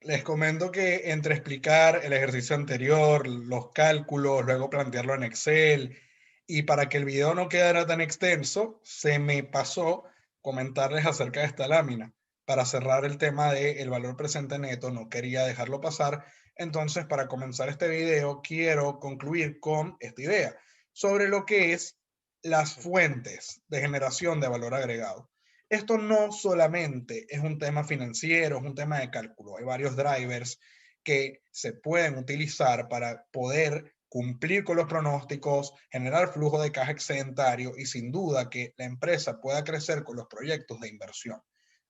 Les comento que entre explicar el ejercicio anterior, los cálculos, luego plantearlo en Excel, y para que el video no quedara tan extenso, se me pasó comentarles acerca de esta lámina. Para cerrar el tema del valor presente neto, no quería dejarlo pasar. Entonces, para comenzar este video, quiero concluir con esta idea sobre lo que es las fuentes de generación de valor agregado. Esto no solamente es un tema financiero, es un tema de cálculo. Hay varios drivers que se pueden utilizar para poder cumplir con los pronósticos, generar flujo de caja excedentario y sin duda que la empresa pueda crecer con los proyectos de inversión.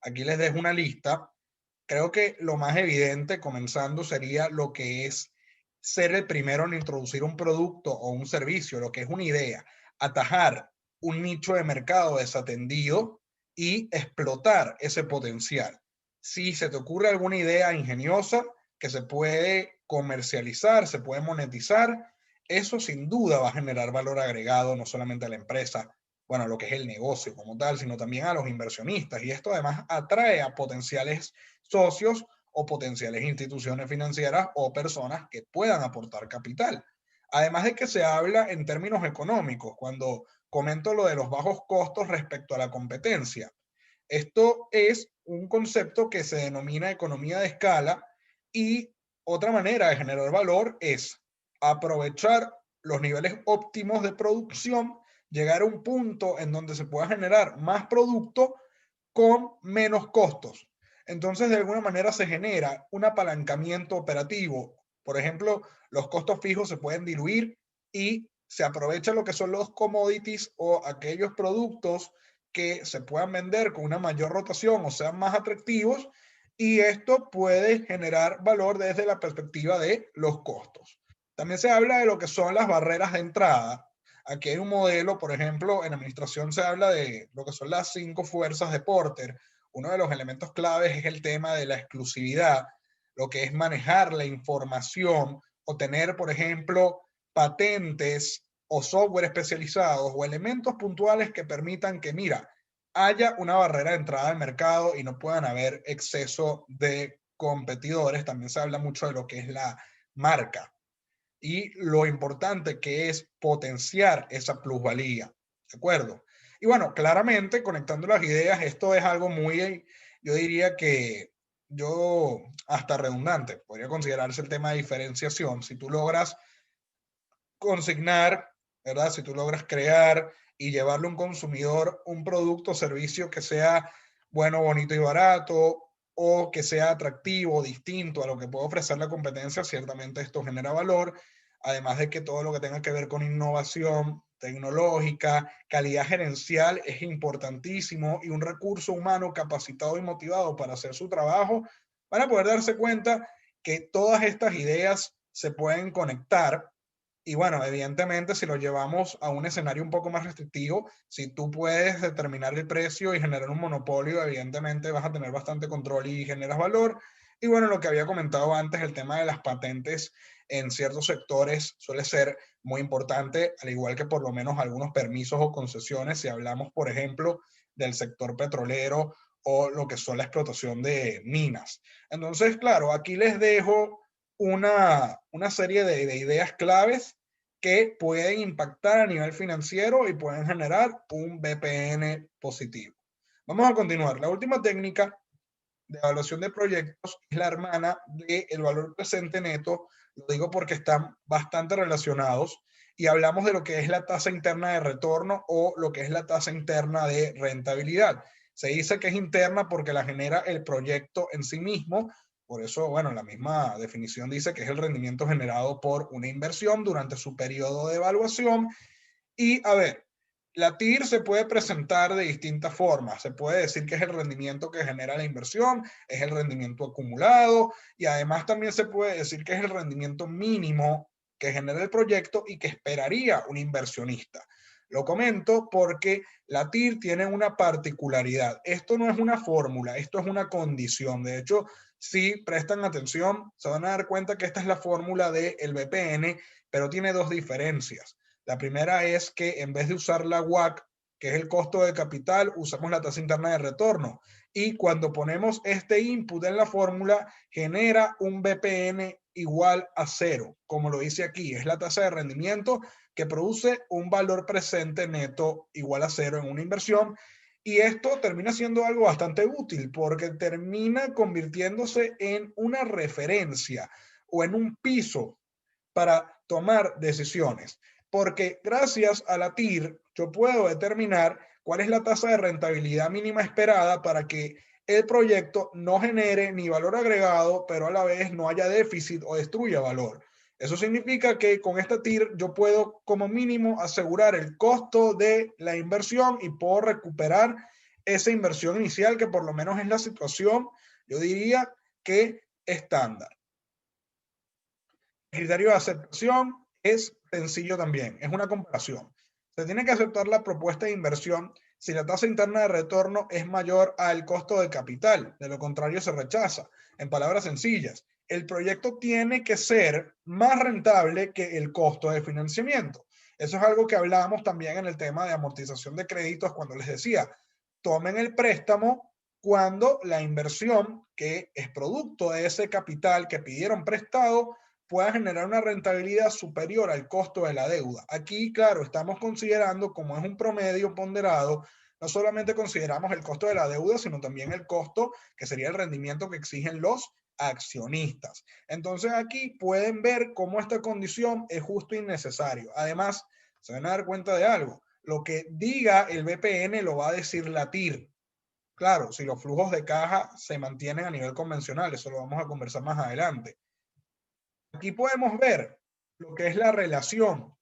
Aquí les dejo una lista. Creo que lo más evidente comenzando sería lo que es ser el primero en introducir un producto o un servicio, lo que es una idea, atajar un nicho de mercado desatendido y explotar ese potencial. Si se te ocurre alguna idea ingeniosa que se puede comercializar, se puede monetizar, eso sin duda va a generar valor agregado no solamente a la empresa, bueno, a lo que es el negocio como tal, sino también a los inversionistas. Y esto además atrae a potenciales socios o potenciales instituciones financieras o personas que puedan aportar capital. Además de que se habla en términos económicos, cuando comento lo de los bajos costos respecto a la competencia. Esto es un concepto que se denomina economía de escala y otra manera de generar valor es aprovechar los niveles óptimos de producción, llegar a un punto en donde se pueda generar más producto con menos costos. Entonces, de alguna manera se genera un apalancamiento operativo. Por ejemplo, los costos fijos se pueden diluir y se aprovecha lo que son los commodities o aquellos productos que se puedan vender con una mayor rotación o sean más atractivos, y esto puede generar valor desde la perspectiva de los costos. También se habla de lo que son las barreras de entrada. Aquí hay un modelo, por ejemplo, en administración se habla de lo que son las 5 fuerzas de Porter. Uno de los elementos claves es el tema de la exclusividad, lo que es manejar la información o tener, por ejemplo, patentes o software especializados o elementos puntuales que permitan que, mira, haya una barrera de entrada al mercado y no puedan haber exceso de competidores. También se habla mucho de lo que es la marca y lo importante que es potenciar esa plusvalía, ¿de acuerdo? Y bueno, claramente conectando las ideas, esto es algo muy, yo diría que yo hasta redundante, podría considerarse el tema de diferenciación. Si tú logras consignar, ¿verdad? Si tú logras crear y llevarle a un consumidor un producto o servicio que sea bueno, bonito y barato, o que sea atractivo, distinto a lo que puede ofrecer la competencia, ciertamente esto genera valor. Además de que todo lo que tenga que ver con innovación tecnológica, calidad gerencial es importantísimo, y un recurso humano capacitado y motivado para hacer su trabajo, van a poder darse cuenta que todas estas ideas se pueden conectar. Y bueno, evidentemente, si lo llevamos a un escenario un poco más restrictivo, si tú puedes determinar el precio y generar un monopolio, evidentemente vas a tener bastante control y generas valor. Y bueno, lo que había comentado antes, el tema de las patentes en ciertos sectores suele ser muy importante, al igual que por lo menos algunos permisos o concesiones, si hablamos, por ejemplo, del sector petrolero o lo que son la explotación de minas. Entonces, claro, aquí les dejo una serie de ideas claves que pueden impactar a nivel financiero y pueden generar un BPN positivo. Vamos a continuar. La última técnica de evaluación de proyectos es la hermana del valor presente neto. Lo digo porque están bastante relacionados y hablamos de lo que es la tasa interna de retorno o lo que es la tasa interna de rentabilidad. Se dice que es interna porque la genera el proyecto en sí mismo. Por eso, bueno, la misma definición dice que es el rendimiento generado por una inversión durante su periodo de evaluación. Y a ver, la TIR se puede presentar de distintas formas. Se puede decir que es el rendimiento que genera la inversión, es el rendimiento acumulado, y además también se puede decir que es el rendimiento mínimo que genera el proyecto y que esperaría un inversionista. Lo comento porque la TIR tiene una particularidad. Esto no es una fórmula, esto es una condición. De hecho, si prestan atención, se van a dar cuenta que esta es la fórmula del BPN, pero tiene dos diferencias. La primera es que en vez de usar la WACC, que es el costo de capital, usamos la tasa interna de retorno. y cuando ponemos este input en la fórmula, genera un BPN igual a 0, como lo dice aquí, es la tasa de rendimiento que produce un valor presente neto igual a 0 en una inversión. Y esto termina siendo algo bastante útil porque termina convirtiéndose en una referencia o en un piso para tomar decisiones. Porque gracias a la TIR yo puedo determinar cuál es la tasa de rentabilidad mínima esperada para que el proyecto no genere ni valor agregado, pero a la vez no haya déficit o destruya valor. Eso significa que con esta TIR yo puedo como mínimo asegurar el costo de la inversión y puedo recuperar esa inversión inicial, que por lo menos es la situación, yo diría que estándar. El criterio de aceptación es sencillo también, es una comparación. Se tiene que aceptar la propuesta de inversión si la tasa interna de retorno es mayor al costo de capital, de lo contrario se rechaza. En palabras sencillas, el proyecto tiene que ser más rentable que el costo de financiamiento. Eso es algo que hablábamos también en el tema de amortización de créditos cuando les decía, tomen el préstamo cuando la inversión, que es producto de ese capital que pidieron prestado, pueda generar una rentabilidad superior al costo de la deuda. Aquí, claro, estamos considerando, como es un promedio ponderado, no solamente consideramos el costo de la deuda, sino también el costo que sería el rendimiento que exigen los accionistas. Entonces aquí pueden ver cómo esta condición es justo y necesario. Además, se van a dar cuenta de algo. Lo que diga el BPN lo va a decir la TIR. Claro, si los flujos de caja se mantienen a nivel convencional, eso lo vamos a conversar más adelante. Aquí podemos ver lo que es la relación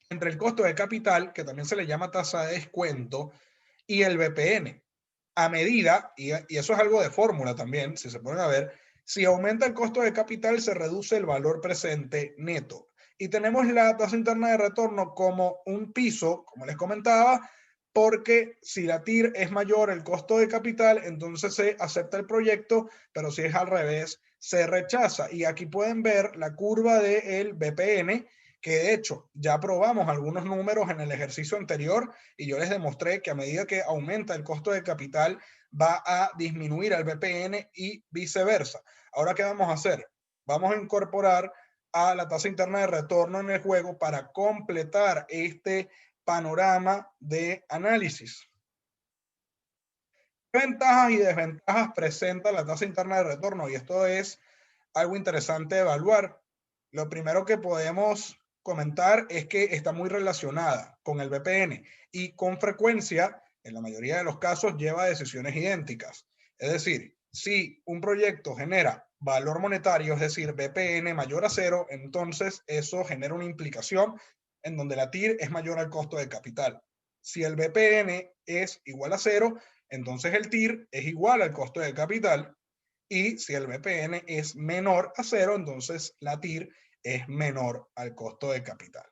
entre el costo de capital, que también se le llama tasa de descuento, y el BPN. A medida, y eso es algo de fórmula también, si se ponen a ver, si aumenta el costo de capital, se reduce el valor presente neto. Y tenemos la tasa interna de retorno como un piso, como les comentaba, porque si la TIR es mayor el costo de capital, entonces se acepta el proyecto, pero si es al revés, se rechaza. Y aquí pueden ver la curva del BPN, que de hecho ya probamos algunos números en el ejercicio anterior y yo les demostré que a medida que aumenta el costo de capital va a disminuir el BPN y viceversa. Ahora, ¿qué vamos a hacer? Vamos a incorporar a la tasa interna de retorno en el juego para completar este panorama de análisis. ¿Qué ventajas y desventajas presenta la tasa interna de retorno? Y esto es algo interesante de evaluar. Lo primero que podemos comentar es que está muy relacionada con el BPN y con frecuencia, en la mayoría de los casos, lleva decisiones idénticas. Es decir, si un proyecto genera valor monetario, es decir, BPN mayor a 0, entonces eso genera una implicación en donde la TIR es mayor al costo de capital. Si el BPN es igual a 0, entonces el TIR es igual al costo de capital. Y si el BPN es menor a 0, entonces la TIR es menor al costo de capital.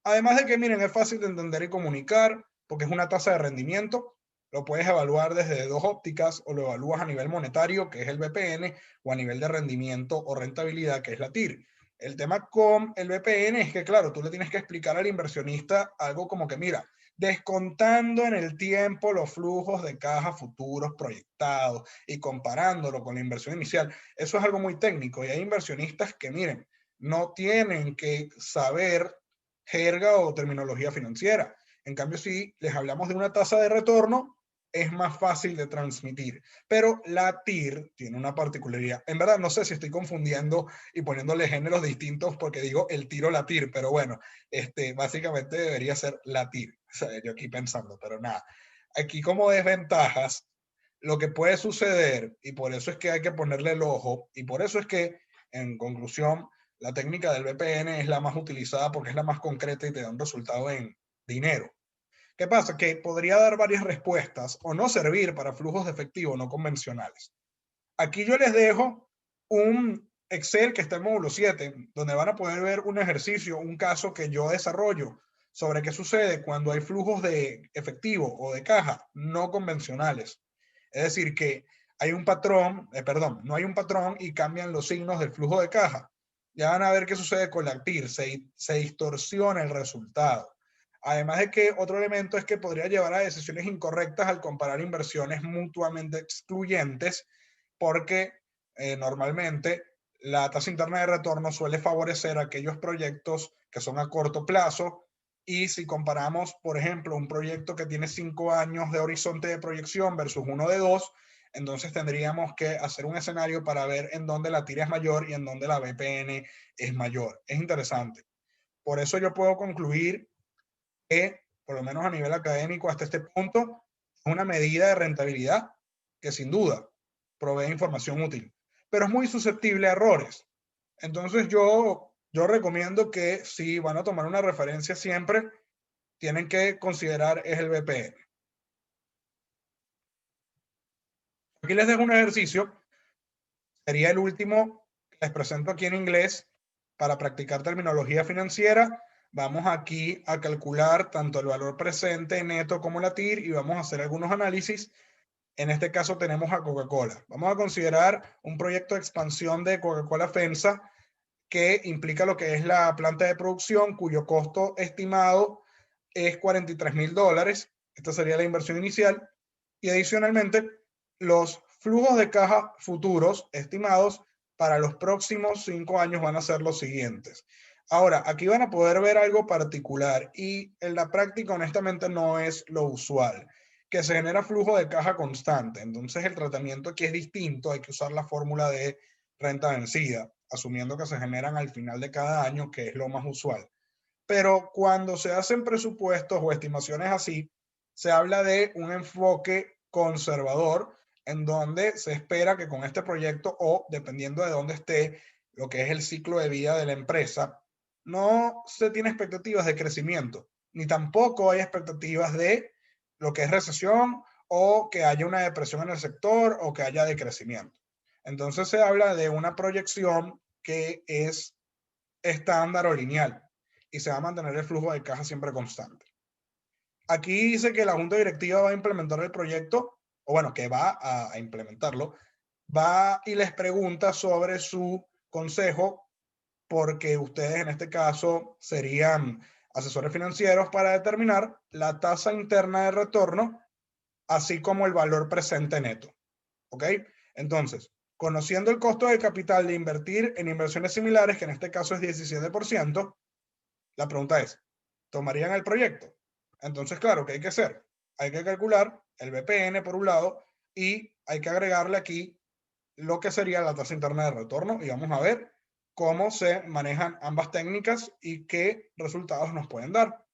Además de que, miren, es fácil de entender y comunicar porque es una tasa de rendimiento. Lo puedes evaluar desde dos ópticas, o lo evalúas a nivel monetario, que es el BPN, o a nivel de rendimiento o rentabilidad, que es la TIR. El tema con el BPN es que, claro, tú le tienes que explicar al inversionista algo como que, mira, descontando en el tiempo los flujos de caja futuros proyectados y comparándolo con la inversión inicial. Eso es algo muy técnico y hay inversionistas que, miren, no tienen que saber jerga o terminología financiera. En cambio, si les hablamos de una tasa de retorno, es más fácil de transmitir. Pero la TIR tiene una particularidad. En verdad, no sé si estoy confundiendo y poniéndole géneros distintos porque digo el tiro la TIR, pero bueno, básicamente debería ser la TIR. O sea, yo aquí pensando, pero nada. Aquí como desventajas, lo que puede suceder, y por eso es que hay que ponerle el ojo, y por eso es que, en conclusión, la técnica del VPN es la más utilizada porque es la más concreta y te da un resultado en dinero. ¿Qué pasa? Que podría dar varias respuestas o no servir para flujos de efectivo no convencionales. Aquí yo les dejo un Excel que está en módulo 7, donde van a poder ver un ejercicio, un caso que yo desarrollo sobre qué sucede cuando hay flujos de efectivo o de caja no convencionales. Es decir, que hay un patrón, no hay un patrón y cambian los signos del flujo de caja. Ya van a ver qué sucede con la TIR, se distorsiona el resultado. Además de que otro elemento es que podría llevar a decisiones incorrectas al comparar inversiones mutuamente excluyentes, porque normalmente la tasa interna de retorno suele favorecer aquellos proyectos que son a corto plazo, y si comparamos, por ejemplo, un proyecto que tiene 5 años de horizonte de proyección versus uno de 2, entonces tendríamos que hacer un escenario para ver en dónde la TIR es mayor y en dónde la BPN es mayor. Es interesante. Por eso yo puedo concluir que, por lo menos a nivel académico hasta este punto, es una medida de rentabilidad que sin duda provee información útil, pero es muy susceptible a errores. Entonces yo recomiendo que si van a tomar una referencia siempre, tienen que considerar es el BPM. Aquí les dejo un ejercicio, sería el último que les presento aquí en inglés para practicar terminología financiera. Vamos aquí a calcular tanto el valor presente neto como la TIR y vamos a hacer algunos análisis. En este caso tenemos a Coca-Cola. Vamos a considerar un proyecto de expansión de Coca-Cola FEMSA que implica lo que es la planta de producción, cuyo costo estimado es $43,000. Esta sería la inversión inicial. Y adicionalmente, los flujos de caja futuros estimados para los próximos 5 años van a ser los siguientes. Ahora, aquí van a poder ver algo particular y en la práctica honestamente no es lo usual, que se genera flujo de caja constante. Entonces el tratamiento aquí es distinto, hay que usar la fórmula de renta vencida, asumiendo que se generan al final de cada año, que es lo más usual. Pero cuando se hacen presupuestos o estimaciones así, se habla de un enfoque conservador en donde se espera que con este proyecto, o dependiendo de dónde esté lo que es el ciclo de vida de la empresa, no se tiene expectativas de crecimiento, ni tampoco hay expectativas de lo que es recesión o que haya una depresión en el sector o que haya decrecimiento. Entonces se habla de una proyección que es estándar o lineal y se va a mantener el flujo de caja siempre constante. Aquí dice que la junta directiva va a implementar el proyecto, o bueno, que va a implementarlo, va y les pregunta sobre su consejo, porque ustedes en este caso serían asesores financieros para determinar la tasa interna de retorno, así como el valor presente neto. ¿Ok? Entonces, conociendo el costo de capital de invertir en inversiones similares, que en este caso es 17%, la pregunta es, ¿tomarían el proyecto? Entonces, claro, ¿qué hay que hacer? Hay que calcular el BPN por un lado y hay que agregarle aquí lo que sería la tasa interna de retorno y vamos a ver cómo se manejan ambas técnicas y qué resultados nos pueden dar.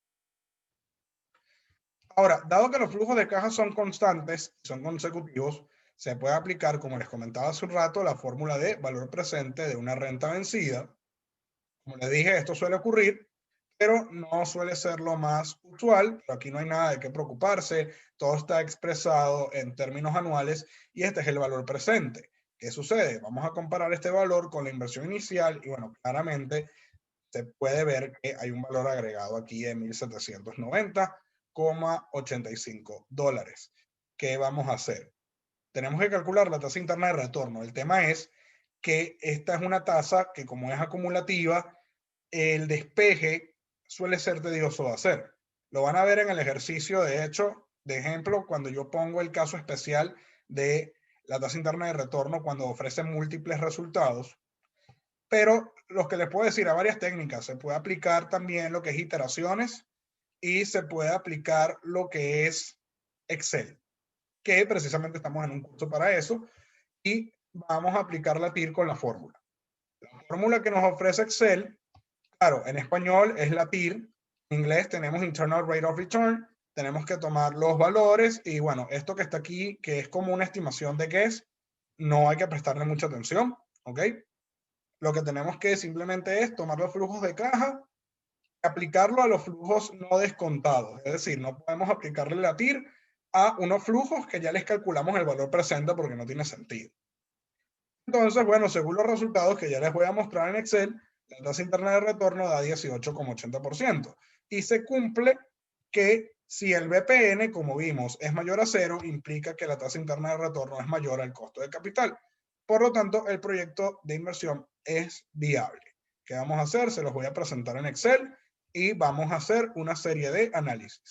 Ahora, dado que los flujos de caja son constantes, son consecutivos, se puede aplicar, como les comentaba hace un rato, la fórmula de valor presente de una renta vencida. Como les dije, esto suele ocurrir, pero no suele ser lo más usual. Pero aquí no hay nada de qué preocuparse, todo está expresado en términos anuales y este es el valor presente. ¿Qué sucede? Vamos a comparar este valor con la inversión inicial y bueno, claramente se puede ver que hay un valor agregado aquí de $1,790,85. ¿Qué vamos a hacer? Tenemos que calcular la tasa interna de retorno. El tema es que esta es una tasa que, como es acumulativa, el despeje suele ser tedioso de hacer. Lo van a ver en el ejercicio, de hecho, de ejemplo, cuando yo pongo el caso especial de la tasa interna de retorno cuando ofrece múltiples resultados. Pero lo que les puedo decir, a varias técnicas, se puede aplicar también lo que es iteraciones y se puede aplicar lo que es Excel, que precisamente estamos en un curso para eso y vamos a aplicar la TIR con la fórmula. La fórmula que nos ofrece Excel, claro, en español es la TIR, en inglés tenemos Internal Rate of Return, tenemos que tomar los valores y bueno, esto que está aquí, que es como una estimación de qué es, no hay que prestarle mucha atención, ¿ok? Lo que tenemos que simplemente es tomar los flujos de caja, aplicarlo a los flujos no descontados. Es decir, no podemos aplicarle la TIR a unos flujos que ya les calculamos el valor presente porque no tiene sentido. Entonces, bueno, según los resultados que ya les voy a mostrar en Excel, la tasa interna de retorno da 18,80%. Y se cumple que si el BPN, como vimos, es mayor a 0, implica que la tasa interna de retorno es mayor al costo de capital. Por lo tanto, el proyecto de inversión es viable. ¿Qué vamos a hacer? Se los voy a presentar en Excel y vamos a hacer una serie de análisis.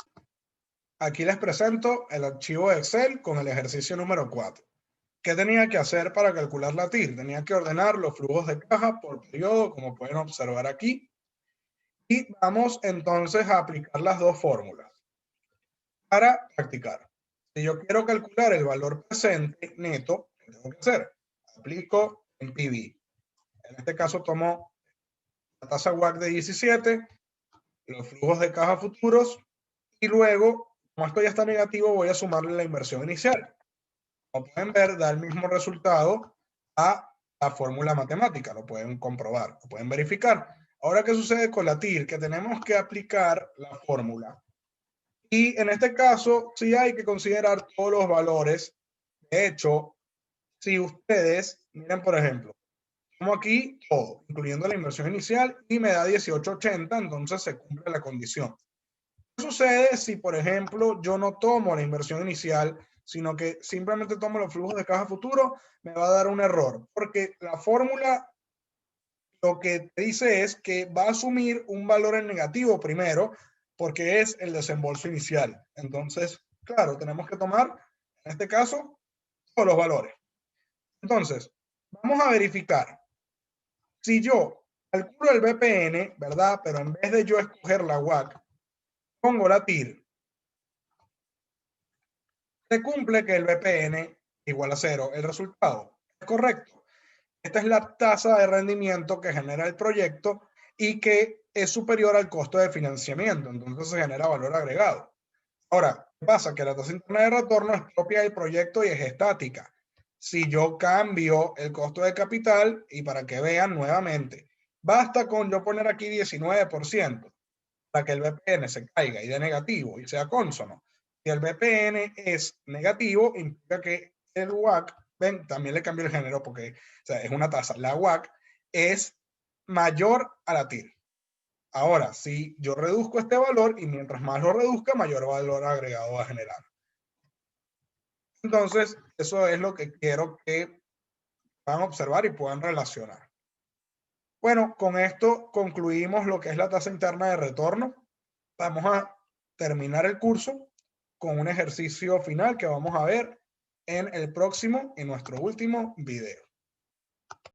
Aquí les presento el archivo de Excel con el ejercicio número 4. ¿Qué tenía que hacer para calcular la TIR? Tenía que ordenar los flujos de caja por periodo, como pueden observar aquí. Y vamos entonces a aplicar las dos fórmulas para practicar. Si yo quiero calcular el valor presente neto, ¿qué tengo que hacer? Aplico en PV. En este caso tomo la tasa WACC de 17, los flujos de caja futuros y luego, como esto ya está negativo, voy a sumarle la inversión inicial. Como pueden ver, da el mismo resultado a la fórmula matemática. Lo pueden comprobar, lo pueden verificar. Ahora, ¿qué sucede con la TIR? Que tenemos que aplicar la fórmula. Y en este caso, sí hay que considerar todos los valores. De hecho, si ustedes, miren por ejemplo, tomo aquí todo, incluyendo la inversión inicial, y me da 18.80, entonces se cumple la condición. ¿Qué sucede si, por ejemplo, yo no tomo la inversión inicial, sino que simplemente tomo los flujos de caja futuro? Me va a dar un error, porque la fórmula lo que te dice es que va a asumir un valor en negativo primero, porque es el desembolso inicial. Entonces, claro, tenemos que tomar, en este caso, todos los valores. Entonces, vamos a verificar. Si yo calculo el BPN, ¿verdad? Pero en vez de yo escoger la WACC, pongo la TIR. Se cumple que el BPN igual a 0. El resultado es correcto. Esta es la tasa de rendimiento que genera el proyecto y que es superior al costo de financiamiento. Entonces se genera valor agregado. Ahora, ¿qué pasa? Que la tasa interna de retorno es propia del proyecto y es estática. Si yo cambio el costo de capital, y para que vean nuevamente, basta con yo poner aquí 19% para que el BPN se caiga y dé negativo y sea cónsono. Si el BPN es negativo, implica que el WACC, ven, también le cambio el género porque o sea, es una tasa. La WACC es mayor a la TIR. Ahora, si yo reduzco este valor y mientras más lo reduzca, mayor valor agregado va a generar. Entonces, eso es lo que quiero que puedan observar y puedan relacionar. Bueno, con esto concluimos lo que es la tasa interna de retorno. Vamos a terminar el curso con un ejercicio final que vamos a ver en el próximo y nuestro último video.